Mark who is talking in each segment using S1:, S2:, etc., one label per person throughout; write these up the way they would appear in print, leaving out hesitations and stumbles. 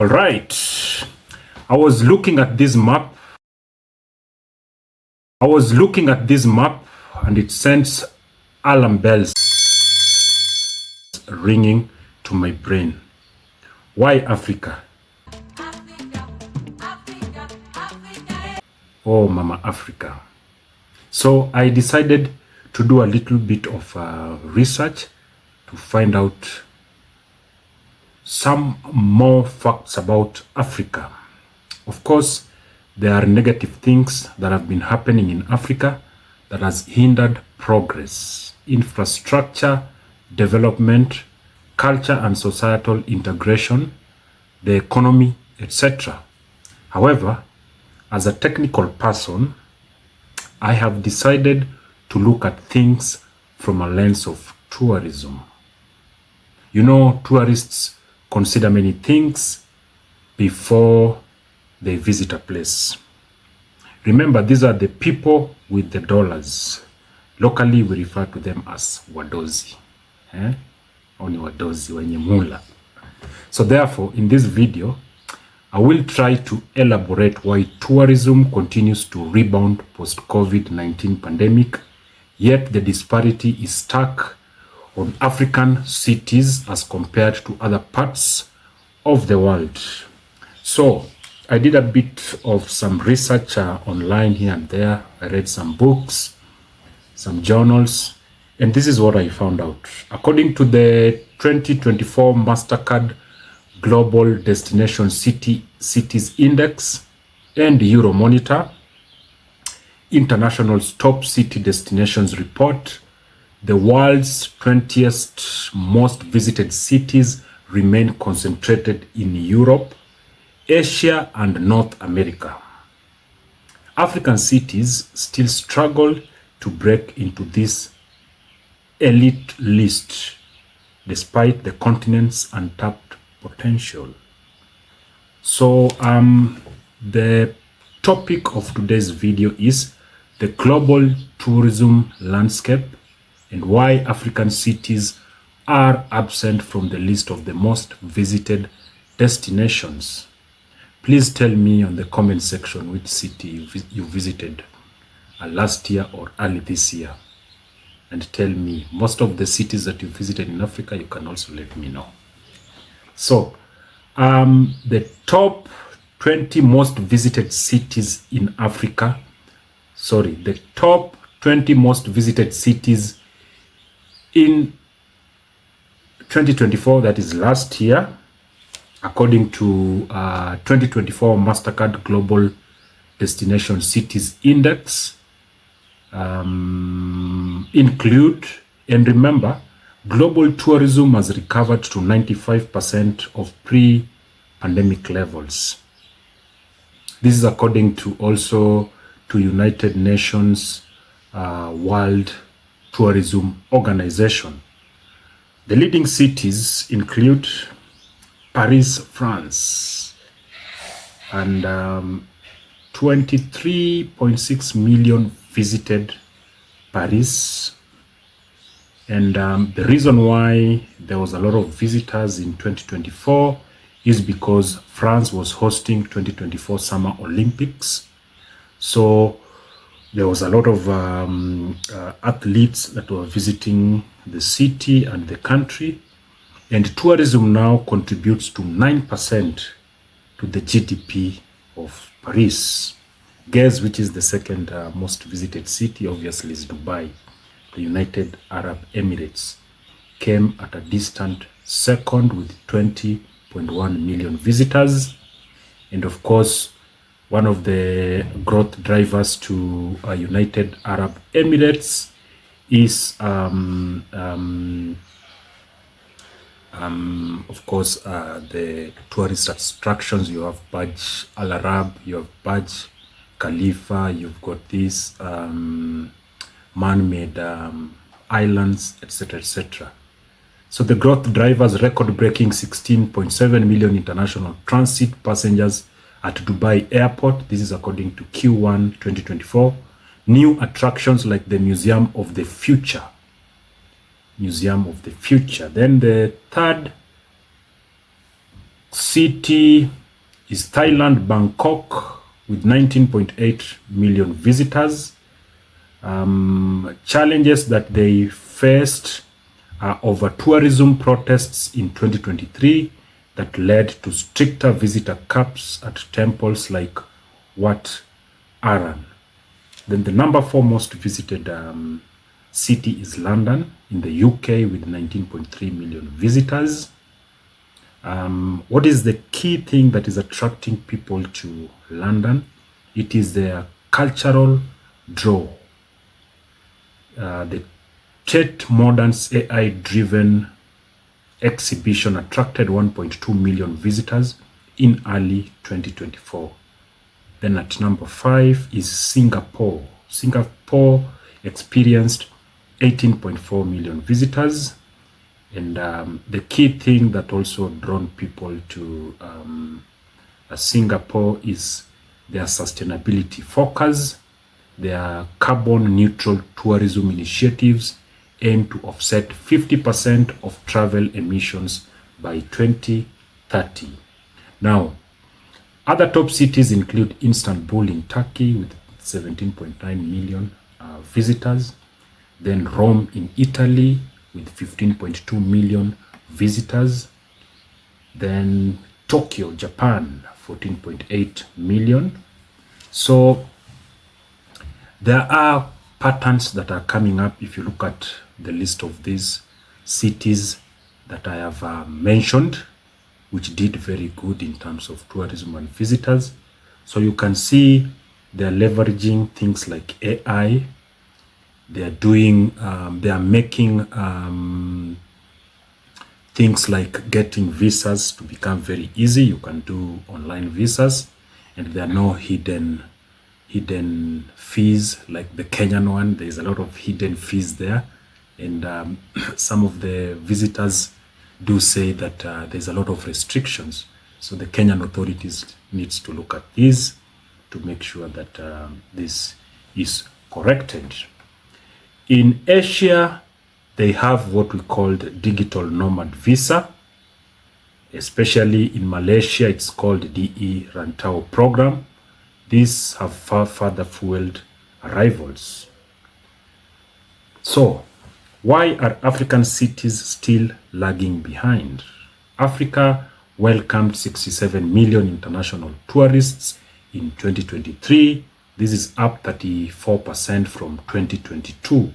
S1: All right. I was looking at this map. And it sends alarm bells ringing to my brain. Why Africa? Oh, Mama Africa. So I decided to do a little bit of research to find out some more facts about Africa. Of course, there are negative things that have been happening in Africa that has hindered progress, infrastructure, development, culture and societal integration, the economy, etc. However, as a technical person, I have decided to look at things from a lens of tourism. You know, tourists consider many things before they visit a place. Remember, these are the people with the dollars. Locally, we refer to them as wadozi. Oni wadozi, wenye mula. So therefore, in this video, I will try to elaborate why tourism continues to rebound post-COVID-19 pandemic, yet the disparity is stuck on African cities as compared to other parts of the world. So I did a bit of some research online here and there. I read some books, some journals, and this is what I found out. According to the 2024 MasterCard Global Destination Cities Index and Euromonitor, International's top city destinations report, the world's 20th most visited cities remain concentrated in Europe, Asia, and North America. African cities still struggle to break into this elite list despite the continent's untapped potential. So the topic of today's video is the global tourism landscape and why African cities are absent from the list of the most visited destinations. Please tell me on the comment section which city you visited last year or early this year. And tell me, most of the cities that you visited in Africa, you can also let me know. So, the top 20 most visited cities in Africa, the top 20 most visited cities in 2024, that is last year, according to 2024 MasterCard Global Destination Cities Index, include, and remember, global tourism has recovered to 95% of pre-pandemic levels. This is according to also to United Nations World Tourism Organization. The leading cities include Paris, France, and 23.6 million visited Paris. And the reason why there was a lot of visitors in 2024 is because France was hosting 2024 Summer Olympics. So there was a lot of athletes that were visiting the city and the country. And tourism now contributes to 9% to the GDP of Paris. Guess which is the second most visited city? Obviously is Dubai. The United Arab Emirates came at a distant second with 20.1 million visitors. And of course, one of the growth drivers to United Arab Emirates is, of course, the tourist attractions. You have Burj Al Arab, you have Burj Khalifa, you've got these man-made islands, etc., etc. So the growth drivers, record-breaking 16.7 million international transit passengers at Dubai Airport. This is according to Q1 2024. New attractions like the Museum of the Future. Then the third city is Thailand, Bangkok, with 19.8 million visitors. Challenges that they faced are over tourism protests in 2023 that led to stricter visitor caps at temples like Wat Arun. Then the number 4 most visited city is London in the UK with 19.3 million visitors. What is the key thing that is attracting people to London? It is their cultural draw. The Tate Modern's AI-driven exhibition attracted 1.2 million visitors in early 2024. Then at number 5 is Singapore. Singapore experienced 18.4 million visitors. And the key thing that also drawn people to Singapore is their sustainability focus. Their carbon neutral tourism initiatives aim to offset 50% of travel emissions by 2030. Now, other top cities include Istanbul in Turkey with 17.9 million visitors. Then Rome in Italy with 15.2 million visitors. Then Tokyo, Japan, 14.8 million. So there are patterns that are coming up if you look at the list of these cities that I have mentioned, which did very good in terms of tourism and visitors. So you can see they're leveraging things like AI. They are making things like getting visas to become very easy. You can do online visas, and there are no hidden fees like the Kenyan one. There is a lot of hidden fees there, and some of the visitors do say that there's a lot of restrictions. So the Kenyan authorities needs to look at this to make sure that this is corrected. In Asia, they have what we called digital nomad visa. Especially in Malaysia, it's called DE Rantau program. These have further fueled arrivals. So, why are African cities still lagging behind? Africa welcomed 67 million international tourists in 2023. This is up 34% from 2022.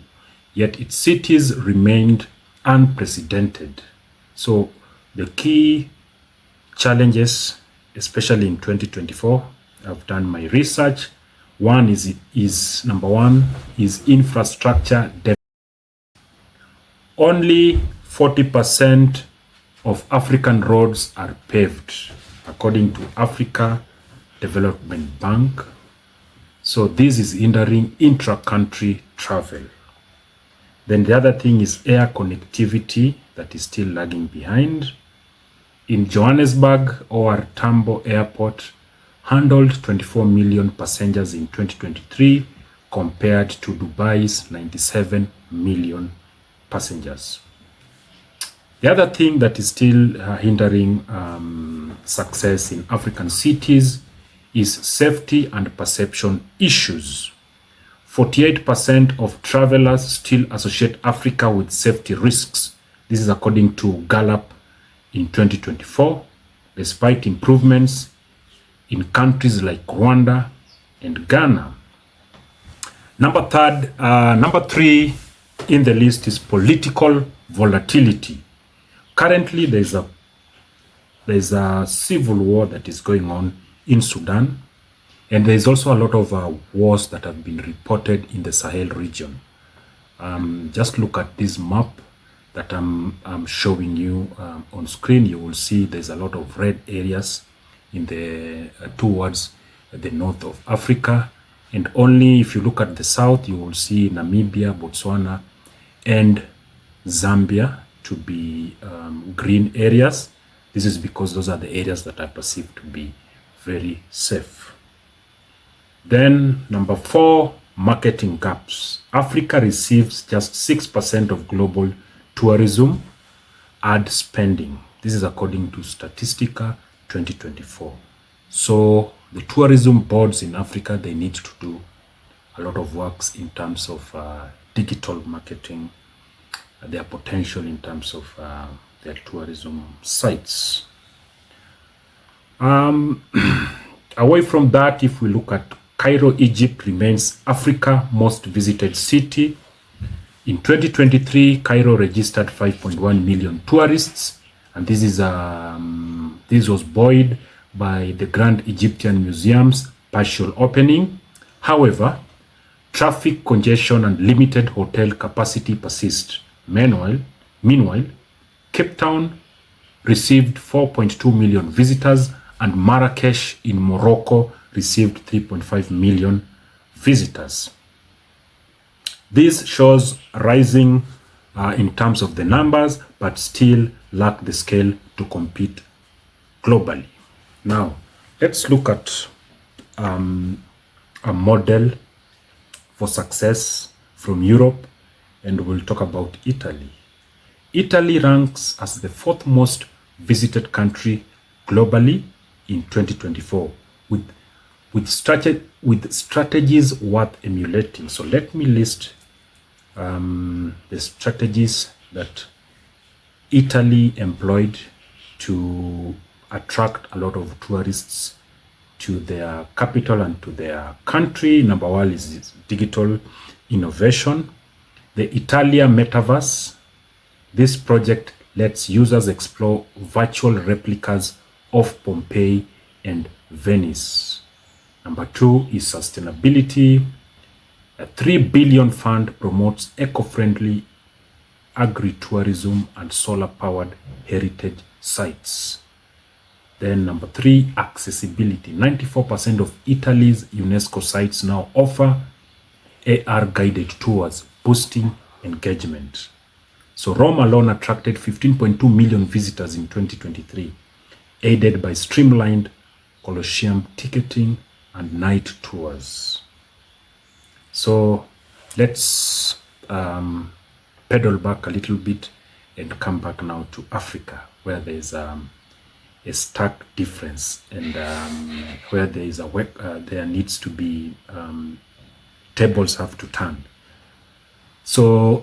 S1: Yet its cities remained unprecedented. So the key challenges, especially in 2024, I've done my research. Number one is infrastructure deficit. Only 40% of African roads are paved, according to Africa Development Bank. So this is hindering intra-country travel. Then the other thing is air connectivity that is still lagging behind. In Johannesburg, OR Tambo Airport handled 24 million passengers in 2023 compared to Dubai's 97 million passengers. The other thing that is still hindering success in African cities is safety and perception issues. 48% of travelers still associate Africa with safety risks. This is according to Gallup in 2024, despite improvements in countries like Rwanda and Ghana. Number three in the list is political volatility. Currently, there's a civil war that is going on in Sudan. And there is also a lot of wars that have been reported in the Sahel region. Just look at this map that I'm showing you on screen. You will see there's a lot of red areas in the towards the north of Africa. And only if you look at the south, you will see Namibia, Botswana, and Zambia to be green areas. This is because those are the areas that are perceived to be very safe. Then number 4, marketing gaps. Africa receives just 6% of global tourism ad spending. This is according to Statistica 2024. So the tourism boards in Africa, they need to do a lot of works in terms of digital marketing, their potential in terms of their tourism sites. Away from that, if we look at Cairo, Egypt remains Africa's most visited city. In 2023, Cairo registered 5.1 million tourists, and this was buoyed by the Grand Egyptian Museum's partial opening. However, traffic congestion and limited hotel capacity persist. Meanwhile, Cape Town received 4.2 million visitors, and Marrakesh in Morocco received 3.5 million visitors. This shows rising in terms of the numbers, but still lack the scale to compete globally. Now, let's look at a model for success from Europe, and we'll talk about Italy. Italy ranks as the fourth most visited country globally in 2024, with strategies worth emulating. So let me list the strategies that Italy employed to attract a lot of tourists to their capital and to their country. Number one is digital innovation. The Italia Metaverse. This project lets users explore virtual replicas of Pompeii and Venice. Number two is sustainability. A 3 billion fund promotes eco-friendly agri-tourism and solar-powered heritage sites. Then number three, accessibility. 94% of Italy's UNESCO sites now offer AR-guided tours, boosting engagement. So Rome alone attracted 15.2 million visitors in 2023, aided by streamlined Colosseum ticketing and night tours. So let's pedal back a little bit and come back now to Africa, where there's a stark difference, and where there is there needs to be tables have to turn. So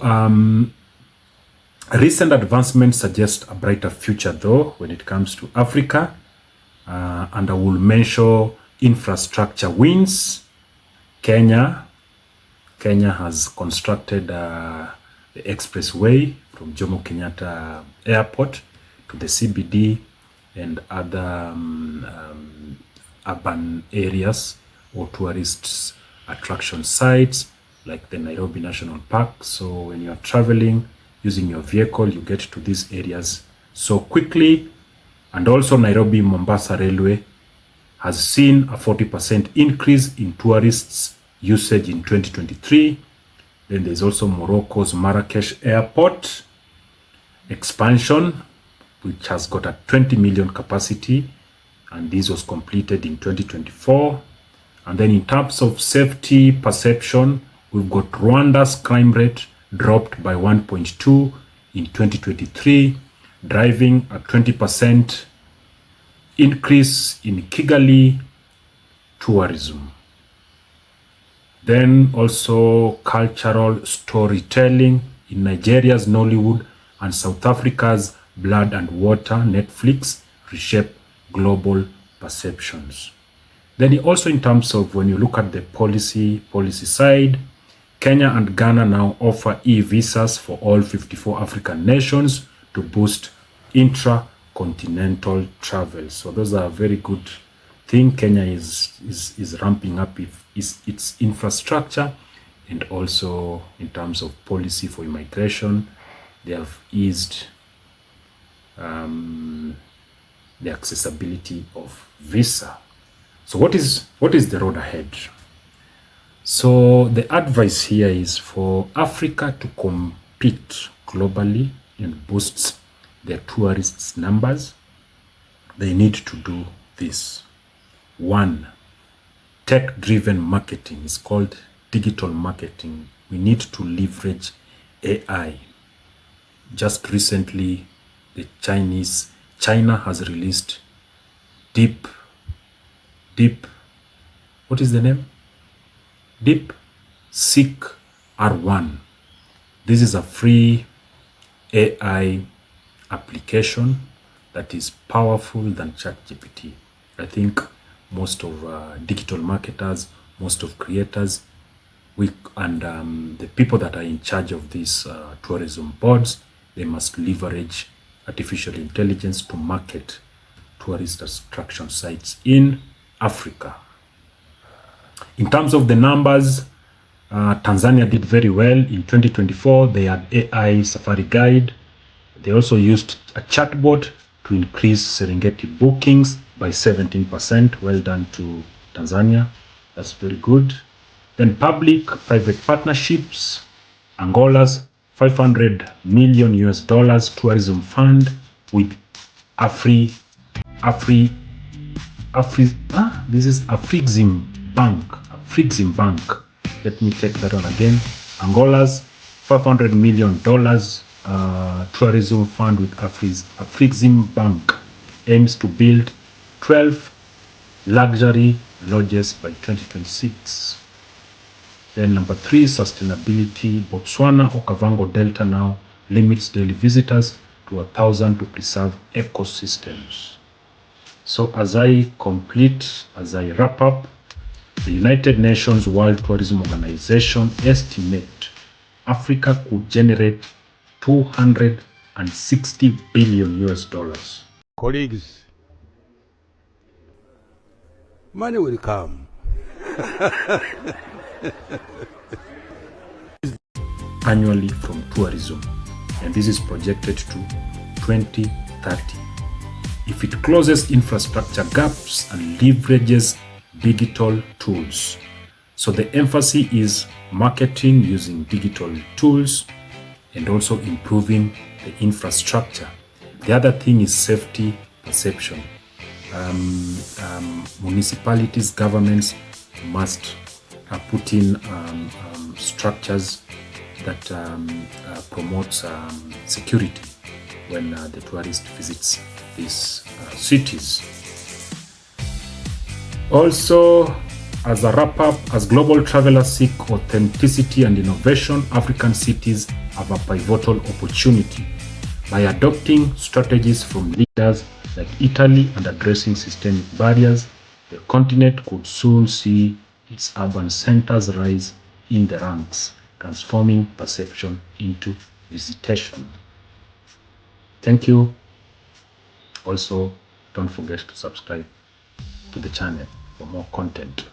S1: recent advancements suggest a brighter future, though, when it comes to Africa, and I will mention infrastructure wins. Kenya has constructed the expressway from Jomo Kenyatta Airport to the CBD and other urban areas or tourist attraction sites like the Nairobi National Park. So when you are traveling using your vehicle, you get to these areas so quickly. And also Nairobi Mombasa Railway has seen a 40% increase in tourists usage in 2023. Then there's also Morocco's Marrakesh Airport expansion, which has got a 20 million capacity, and this was completed in 2024. And then in terms of safety perception, we've got Rwanda's crime rate dropped by 1.2 in 2023, driving a 20% increase in Kigali tourism. Then also cultural storytelling in Nigeria's Nollywood and South Africa's Blood and Water Netflix reshape global perceptions. Then also in terms of when you look at the policy side, Kenya and Ghana now offer e-visas for all 54 African nations to boost intra-continental travel. So those are a very good thing. Kenya is ramping up its infrastructure, and also in terms of policy for immigration, they have eased the accessibility of visa. So what is the road ahead? So the advice here is for Africa to compete globally and boost their tourists' numbers. They need to do this. One, tech-driven marketing is called digital marketing. We need to leverage AI. Just recently, China has released Deep, what is the name? Deep Seek R1. This is a free AI application that is powerful than ChatGPT. I think most of digital marketers, most of creators, and the people that are in charge of these tourism boards, they must leverage artificial intelligence to market tourist attraction sites in Africa. In terms of the numbers, Tanzania did very well. In 2024, they had AI Safari Guide. They also used a chatbot to increase Serengeti bookings by 17%. Well done to Tanzania. That's very good. Then public-private partnerships. Angola's 500 million US dollars tourism fund with this is Afrexim Bank. Afrexim Bank. Let me take that one again. Angola's $500 million tourism fund with Afrexim Bank aims to build 12 luxury lodges by 2026. Then number 3, sustainability. Botswana Okavango Delta now limits daily visitors to 1,000 to preserve ecosystems. So as I wrap up, the United Nations World Tourism Organization estimate Africa could generate 260 billion US dollars.
S2: Colleagues, money will come.
S1: Annually from tourism, and this is projected to 2030. If it closes infrastructure gaps and leverages digital tools. So the emphasis is marketing using digital tools and also improving the infrastructure. The other thing is safety perception. Municipalities, governments must put in structures that promotes security when the tourist visits these cities. Also, as a wrap-up, as global travelers seek authenticity and innovation, African cities have a pivotal opportunity. By adopting strategies from leaders like Italy and addressing systemic barriers, the continent could soon see its urban centers rise in the ranks, transforming perception into visitation. Thank you. Also, don't forget to subscribe to the channel for more content.